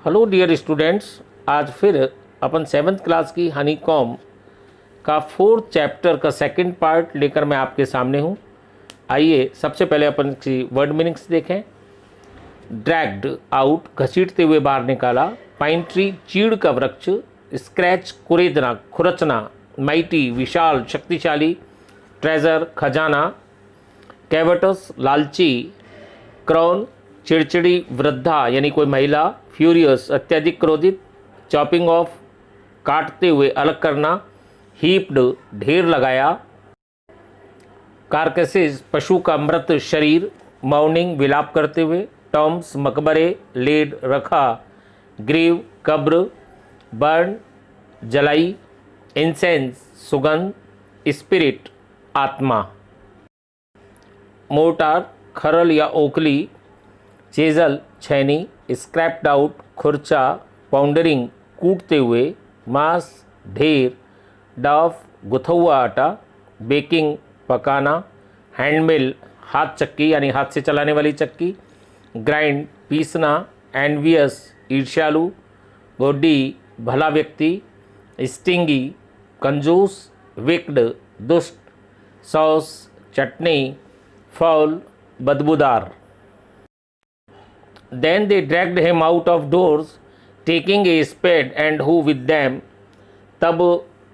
Hello dear students, आज फिर अपन 7th class की हनीकॉम का 4th चैप्टर का सेकंड पार्ट लेकर मैं आपके सामने हूँ। आइए सबसे पहले अपन की वर्ड मीनिंग्स देखें। ड्रैग्ड आउट, घसीटते हुए बाहर निकाला। पाइन ट्री, चीड़ का वृक्ष। स्क्रैच, कुरेदना, खुरचना। माइटी, विशाल, शक्तिशाली। ट्रेजर, खजाना। कैवटस, लालची। क्रॉन, चिड़चिड़ी वृद्धा यानी कोई महिला। फ्यूरियस, अत्यधिक क्रोधित। चॉपिंग ऑफ, काटते हुए अलग करना। हीप्ड, ढेर लगाया। कारकेसेस, पशु का मृत शरीर। माउनिंग, विलाप करते हुए। टॉम्स, मकबरे। लेड, रखा। ग्रीव, कब्र। बर्न, जलाई। इंसेंस, सुगंध। स्पिरिट, आत्मा। मोर्टार, खरल या ओखली। चेजल, छैनी। Scraped out, खुरचा। पाउंडरिंग, कूटते हुए। मास, ढेर। डाफ, गुथा हुआ आटा। बेकिंग, पकाना। हैंडमिल, हाथ चक्की यानी हाथ से चलाने वाली चक्की। ग्राइंड, पीसना। एनवियस, ईर्ष्यालु। गोडी, भला व्यक्ति। स्टिंगी, कंजूस। विक्ड, दुष्ट। सॉस, चटनी। फाउल, बदबूदार। Then they dragged him out of doors, taking a spade and who with them. तब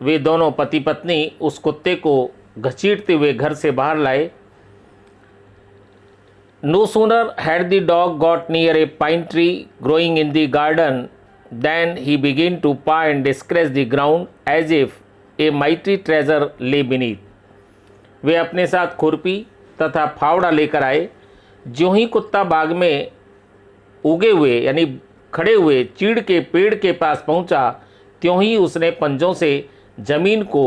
वे दोनों पति पत्नी उस कुत्ते को घसीटते हुए घर से बाहर लाए। No sooner had the dog got near a pine tree growing in the garden than he began to paw and scratch the ground as if a mighty treasure lay beneath. वे अपने साथ खुरपी तथा फावड़ा लेकर आए। ज्यों ही कुत्ता बाग में उगे हुए यानी खड़े हुए चीड़ के पेड़ के पास पहुंचा, त्यों ही उसने पंजों से जमीन को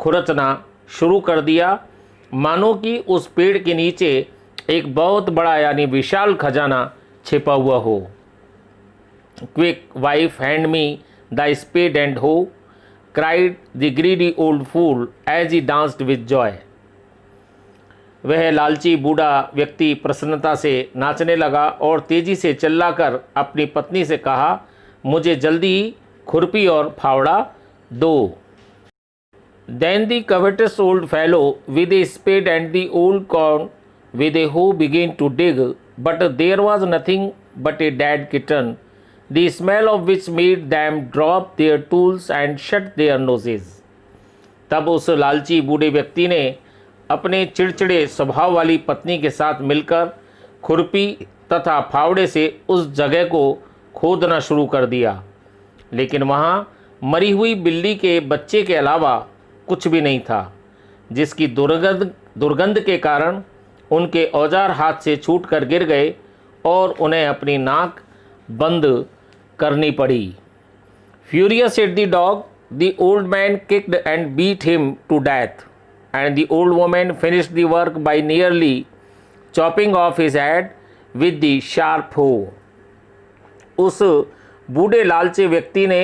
खुरचना शुरू कर दिया, मानो कि उस पेड़ के नीचे एक बहुत बड़ा यानी विशाल खजाना छिपा हुआ हो। Quick wife, hand me the spade and ho, cried the greedy old fool as he danced with joy. वह लालची बूढ़ा व्यक्ति प्रसन्नता से नाचने लगा और तेजी से चिल्लाकर अपनी पत्नी से कहा, मुझे जल्दी ही खुरपी और फावड़ा दो। Then the covetous old fellow with a spade and the old corn with a hoe began to dig, but there was nothing but a dead kitten, the smell of which made them drop their tools and shut their noses. तब उस लालची बूढ़े व्यक्ति ने अपने चिड़चिड़े स्वभाव वाली पत्नी के साथ मिलकर खुरपी तथा फावड़े से उस जगह को खोदना शुरू कर दिया, लेकिन वहाँ मरी हुई बिल्ली के बच्चे के अलावा कुछ भी नहीं था, जिसकी दुर्गंध के कारण उनके औजार हाथ से छूटकर गिर गए और उन्हें अपनी नाक बंद करनी पड़ी। Furious at the dog, the old man kicked and beat him to death, and the old woman finished the work by nearly chopping off his head with the sharp hoe. उस बूढ़े लालचे व्यक्ति ने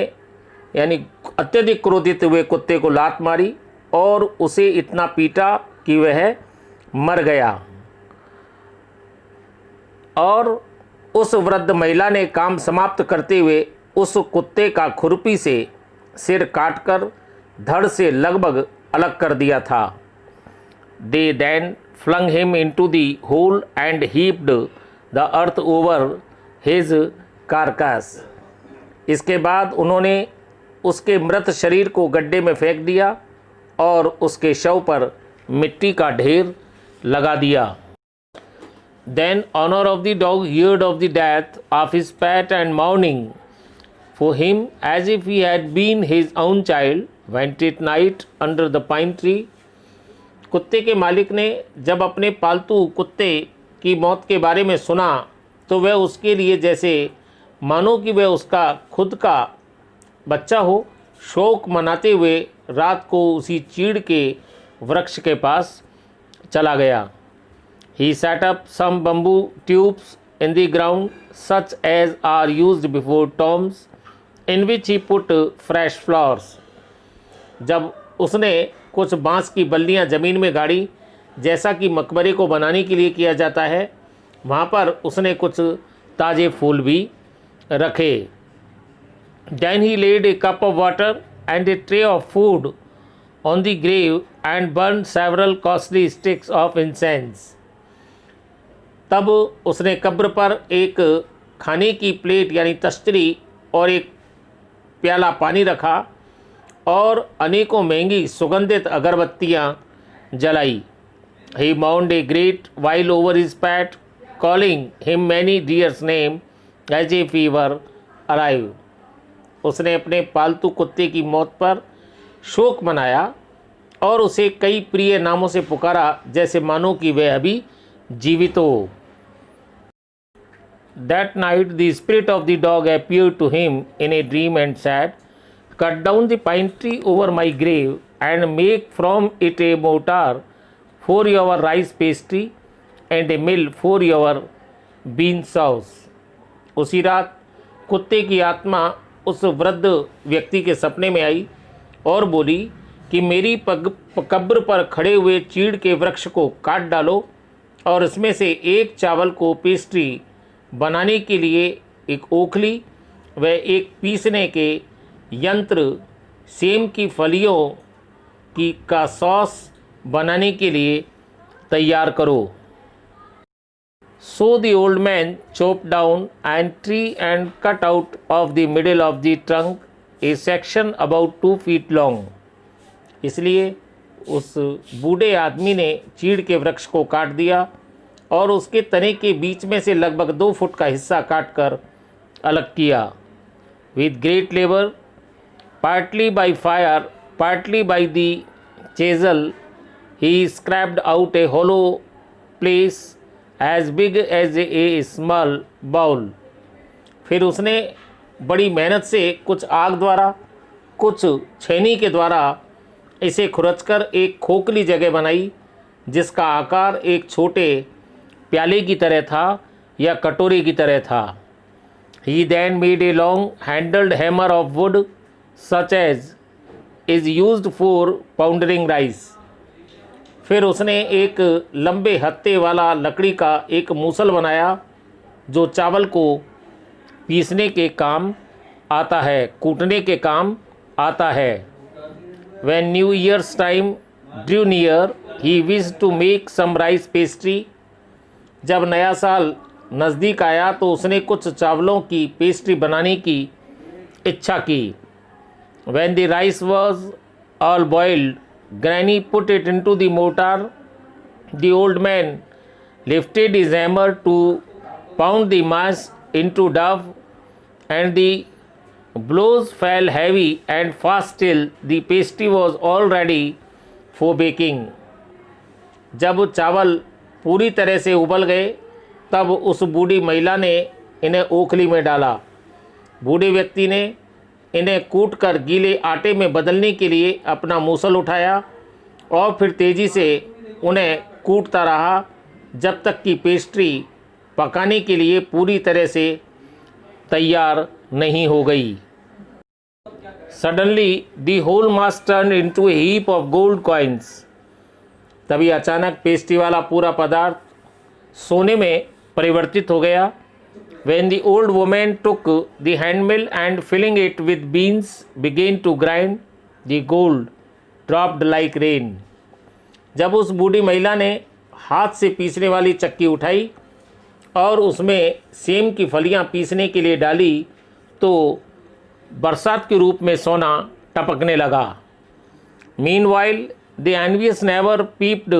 यानी अत्यधिक क्रोधित हुए कुत्ते को लात मारी और उसे इतना पीटा कि वह मर गया, और उस वृद्ध महिला ने काम समाप्त करते हुए उस कुत्ते का खुरपी से सिर काटकर धड़ से लगभग अलग कर दिया था। They then flung him into the hole and heaped the earth over his carcass. इसके बाद उन्होंने उसके मृत शरीर को गड्ढे में फेंक दिया और उसके शव पर मिट्टी का ढेर लगा दिया। Then owner of the dog heard of the death of his pet and mourning for him as if he had been his own child, went at night under the pine tree. कुत्ते के मालिक ने जब अपने पालतू कुत्ते की मौत के बारे में सुना तो वह उसके लिए जैसे मानो कि वह उसका खुद का बच्चा हो, शोक मनाते हुए रात को उसी चीड़ के वृक्ष के पास चला गया। He set up some bamboo tubes in the ground such as are used before tombs, in which he put fresh flowers. जब उसने कुछ बांस की बल्लियां ज़मीन में गाड़ी, जैसा कि मकबरे को बनाने के लिए किया जाता है, वहाँ पर उसने कुछ ताज़े फूल भी रखे। Then he laid a cup of water and a tray of food on the grave and burned several costly sticks of incense. तब उसने कब्र पर एक खाने की प्लेट यानी तश्तरी और एक प्याला पानी रखा और अनेकों महंगी सुगंधित अगरबत्तियाँ जलाई. He mourned a great while over his pet, calling him many dear names as if he were alive. उसने अपने पालतू कुत्ते की मौत पर शोक मनाया और उसे कई प्रिय नामों से पुकारा जैसे मानो कि वह अभी जीवित हो. That night the spirit of the dog appeared to him in a dream and said, "Cut down the pine tree over my grave and make from it a mortar for your rice pastry and a mill for your bean sauce." उसी रात कुत्ते की आत्मा उस वृद्ध व्यक्ति के सपने में आई और बोली कि मेरी कब्र पर खड़े हुए चीड़ के वृक्ष को काट डालो और इसमें से एक चावल को पेस्ट्री बनाने के लिए एक ओखली व एक पीसने के यंत्र सेम की फलियों की का सॉस बनाने के लिए तैयार करो. So the old man chopped down a tree and cut out of the middle of the trunk a section about 2 feet long. इसलिए उस बूढ़े आदमी ने चीड़ के वृक्ष को काट दिया और उसके तने के बीच में से लगभग 2 फुट का हिस्सा काटकर अलग किया. With great labor, partly by fire, partly by the chisel, he scraped out a hollow place as big as a small bowl. फिर उसने बड़ी मेहनत से कुछ आग द्वारा कुछ छेनी के द्वारा इसे खुरचकर एक खोखली जगह बनाई जिसका आकार एक छोटे प्याले की तरह था या कटोरे की तरह था. He then made a long handled hammer of wood such as is used for pounding rice. फिर उसने एक लंबे हत्थे वाला लकड़ी का एक मूसल बनाया जो चावल को पीसने के काम आता है, कूटने के काम आता है. When New Year's time drew near, he wished to make some rice pastry. जब नया साल नज़दीक आया तो उसने कुछ चावलों की पेस्ट्री बनाने की इच्छा की. When the rice was all boiled, Granny put it into the mortar. The old man lifted his hammer to pound the mass into dough, and the blows fell heavy and fast till the pastry was all ready for baking. जब चावल पूरी तरह से उबल गए तब उस बूढ़ी महिला ने इन्हें ओखली में डाला. बूढ़े व्यक्ति ने इन्हें कूटकर गीले आटे में बदलने के लिए अपना मूसल उठाया और फिर तेज़ी से उन्हें कूटता रहा जब तक कि पेस्ट्री पकाने के लिए पूरी तरह से तैयार नहीं हो गई. Suddenly the whole mass turned into a heap of gold coins. तभी अचानक पेस्ट्री वाला पूरा पदार्थ सोने में परिवर्तित हो गया. When the old woman took the hand mill and filling it with beans began to grind, the gold dropped like rain. जब उस बूढ़ी महिला ने हाथ से पीसने वाली चक्की उठाई और उसमें सेम की फलियां पीसने के लिए डाली तो बरसात के रूप में सोना टपकने लगा. Meanwhile, the envious neighbor peeped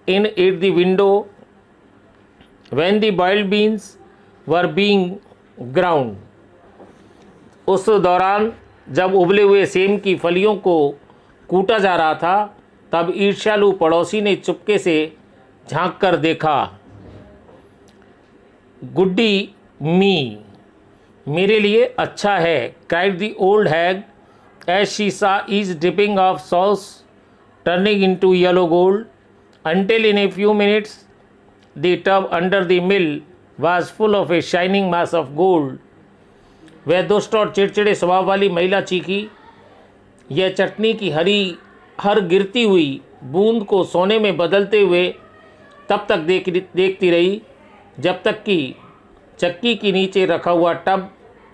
in at the window when the boiled beans were being ground. उस दौरान जब उबले हुए सेम की फलियों को कूटा जा रहा था तब ईर्ष्यालु पड़ोसी ने चुपके से झांक कर देखा. गुड्डी मी, मेरे लिए अच्छा है, cried the old hag as she saw each dripping of sauce turning into yellow gold, until in a few minutes the tub under the mill was full of a shining mass of gold. वह दुष्ट और चिड़चिड़े स्वभाव वाली महिला चीखी, यह चटनी की हर गिरती हुई बूंद को सोने में बदलते हुए तब तक देखती रही जब तक कि चक्की के नीचे रखा हुआ टब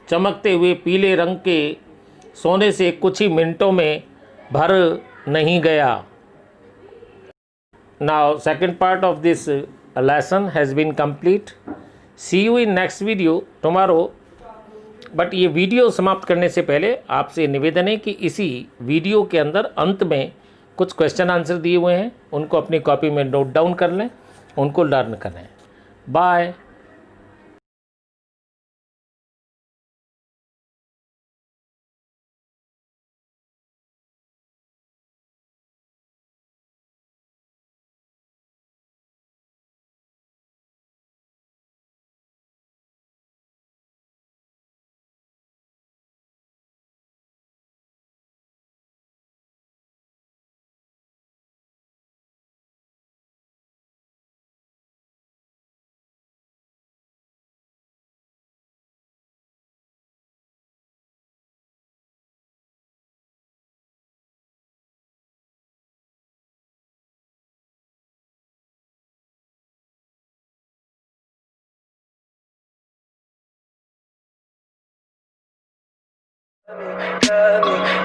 चमकते हुए पीले रंग के सोने से कुछ ही मिनटों में भर नहीं गया। Now second part of this lesson has been complete. See you in next video tomorrow. But ये वीडियो समाप्त करने से पहले आपसे निवेदन है कि इसी वीडियो के अंदर अंत में कुछ क्वेश्चन आंसर दिए हुए हैं, उनको अपनी कॉपी में नोट डाउन कर लें, उनको लर्न करें। Bye.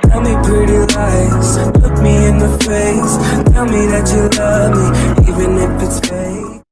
Tell me pretty lies, look me in the face. Tell me that you love me, even if it's fake.